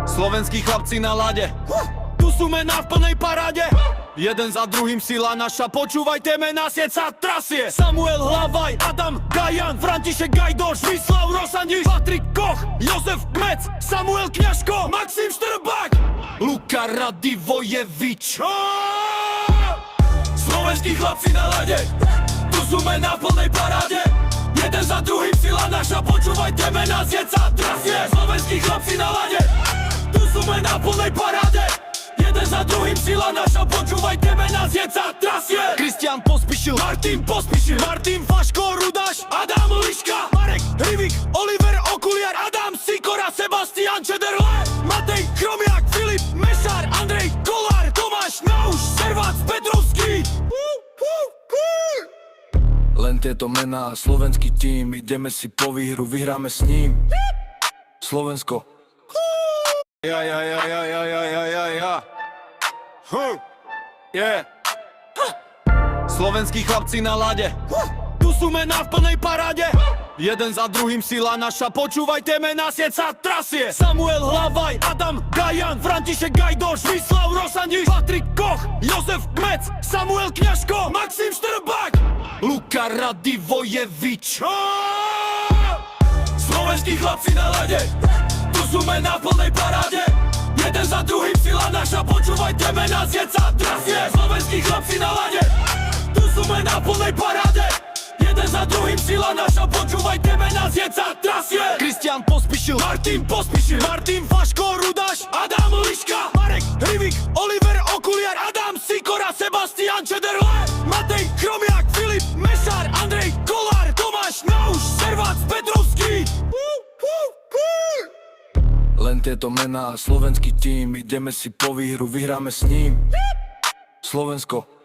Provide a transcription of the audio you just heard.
Slovenskí chlapci na lade, tu sú mená v plnej paráde. Jeden za druhým sila naša, počúvajte mená, sieť sa trasie. Samuel Hlavaj, Adam Gajan, František Gajdoš, Víslav Rosandiš, Patrik Koch, Jozef Kmec, Samuel Kňažko, Maxim Štrbák, Luka Radivojevič. Slovenskí chlapci na lade, tu sú mená v plnej paráde. Jeden za druhým sila naša, počúvajte mená, sieť sa trasie. Slovenskí chlapci na lade, tu sú mená v plnej paráde. Jeden za druhým sila naša, počúvajte mená, sieť sa trasie. Kristián Pospíšil, Martin Pospíšil, Martin Vaško Rudáš, Adam Liška, Marek Hrivik, Oliver Okuliar, Adam Sikora, Sebastian Čederle, Matej Chromiak, Filip Mešár, Andrej Kolár, Tomáš Nauš, Servác Petrovský. Len tieto mená, slovenský tím, ideme si po výhru, vyhráme s ním. Slovensko. Slovenskí chlapci na lade, tu sú mená v plnej paráde. Jeden za druhým sila naša, počúvajte mená, sieť sa trasie. Samuel Hlavaj, Adam Gajan, František Gajdoš, Víslav Rosandiš, Patrik Koch, Jozef Kmec, Samuel Kňažko, Maxim Štrbák, Luka Radivojevič. Slovenskí chlapci na lade, tu sú mená v plnej paráde. Jeden za druhým sila naša, počúvajte mená, sieť sa trasie. Slovenskí chlapci na lade, tu sú mená v plnej paráde. Jeden za druhým sila naša, počúvajte mená, sieť sa trasie. Kristián Pospíšil, Martin Pospíšil, Martin Vaško Rudáš, Adam Liška, Marek Hrivik, Oliver Okuliar, Adam Sikora, Sebastian Čederle, Matej Chromiak, Filip Mešár, Andrej Kolár, Tomáš Nauš, Servác Petrovský. Len tieto mená, slovenský tím, ideme si po výhru, vyhráme s ním. Slovensko.